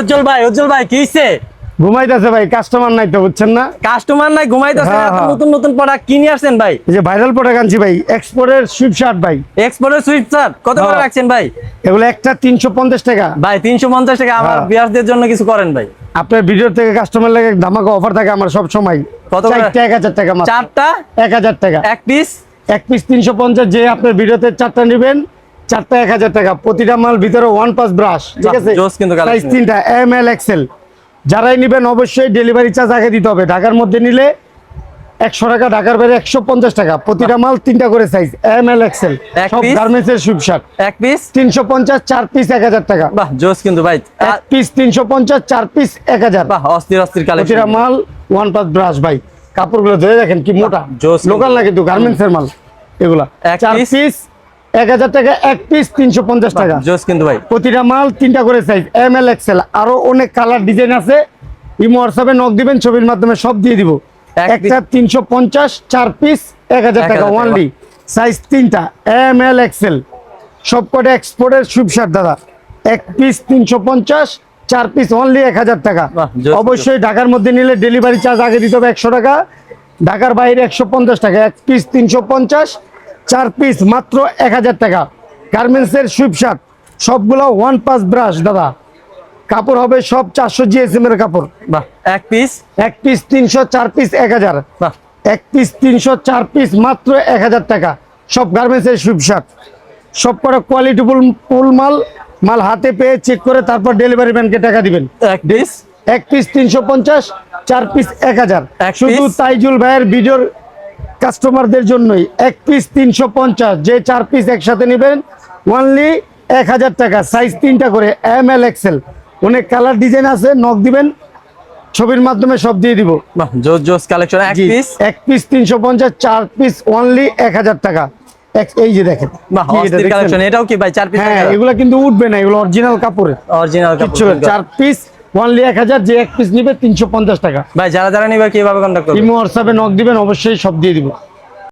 উজ্জ্বল ভাই কি হইছে? ঘুমাইতেছে ভাই, কাস্টমার নাই তো, বুঝছেন না? কাস্টমার নাই, ঘুমাইতেছে। নতুন নতুন প্রোডাক্ট কিনে আসছেন ভাই? এই যে ভাইরাল প্রোডাক্ট আনছি ভাই, এক্সপোর্টের সুইফট শার্ট ভাই। এক্সপোর্টের সুইফট শার্ট কত করে রাখছেন ভাই? এগুলো একটা 350 টাকা ভাই। 350 টাকা। আমার ভিউয়ারদের জন্য কিছু করেন ভাই। আপনার ভিডিও থেকে কাস্টমার লাগে ধামাকা অফার থাকে আমার সব সময়। কত করে? 1000 টাকা মাত্র। চারটা 1000 টাকা। এক পিস 350। যে আপনার ভিডিওতে চারটা নেবেন, চারটা 1000 টাকা। প্রতিটা মাল ভিতরে ওয়ান পাস ব্রাশ, ঠিক আছে? সাইজ 3টা, এম এল এক্সেল। যারাই নেবেন অবশ্যই ডেলিভারি চার্জ আগে দিতে হবে। ঢাকার মধ্যে নিলে 100 টাকা, ঢাকার বাইরে 150 টাকা। প্রতিটা মাল 3টা করে সাইজ, এম এল এক্সেল। সব গার্মেন্টসের সুইফট শার্ট। এক পিস 350, 4 পিস 1000 টাকা। বাহ জোস কিন্তু ভাই। এক পিস 350, 4 পিস 1000। বাহ অস্থির কালেকশন। প্রতিটা মাল ওয়ান পাস ব্রাশ ভাই। কাপড়গুলো ধরে দেখেন কি মোটা, লোকাল না কিন্তু গার্মেন্টসের মাল এগুলা। 4 পিস 1000 টাকা, এক পিস 350 টাকা। জোস কিন্তু ভাই। প্রতিটা মাল 3টা করে সাইজ, এম এল এক্সেল। আরো অনেক কালার ডিজাইন আছে। ইমো হোয়াটসঅ্যাপে নক দিবেন, ছবির মাধ্যমে সব দিয়ে দিব। একটা 350, 4 পিস 1000 টাকা ওনলি। সাইজ 3টা, এম এল এক্সেল। সবকটা এক্সপোর্টের সুইফট শার্ট দাদা। এক পিস 350, 4 পিস অনলি 1000 টাকা। অবশ্যই ঢাকার মধ্যে নিলে ডেলিভারি চার্জ আগে দিতে হবে 100 টাকা, ঢাকার বাইরে 150 টাকা। এক পিস 350, 4 পিস মাত্র 1000 টাকা। গার্মেন্টসের সুইফট শার্ট সবগুলো ওয়ান পাস ব্রাশ দাদা। কাপড় হবে সব 400 জিএসএম এর কাপড়। বাহ। এক পিস 300, 4 পিস 1000। বাহ। এক পিস 300, 4 পিস মাত্র 1000 টাকা। সব গার্মেন্টসের সুইফট শার্ট। সব কটা কোয়ালিটি ফুল মাল হাতে পেয়ে চেক করে তারপর ডেলিভারি ম্যানকে টাকা দিবেন। এক পিস 350, 4 পিস 1000। শুধু তাইজুল ভাইয়ের ভিডিওর কাস্টমারদের জন্যই এক পিস 350। যে 4 পিস একসাথে নেবেন অনলি 1000 টাকা। সাইজ 3টা করে, এম এল এক্সেল। অনেক কালার ডিজাইন আছে, নক দিবেন, ছবির মাধ্যমে সব দিয়ে দিব। বাহ জোস কালেকশন। এক পিস 350, 4 পিস অনলি 1000 টাকা। এই যে দেখেন, বাহ অস্থির কালেকশন। এটাও কি ভাই 4 পিস? হ্যাঁ, এগুলা কিন্তু উঠবে না, এগুলো অরিজিনাল কাপড়ের। অরিজিনাল কাপড়। 4 পিস অনলি 1000। যে এক পিস নিবে 350 টাকা। ভাই যারা নিবে কিভাবে কন্টাক্ট করবে? ইমো হোয়াটসঅ্যাপে নক দিবেন, অবশ্যই সব দিয়ে দিব।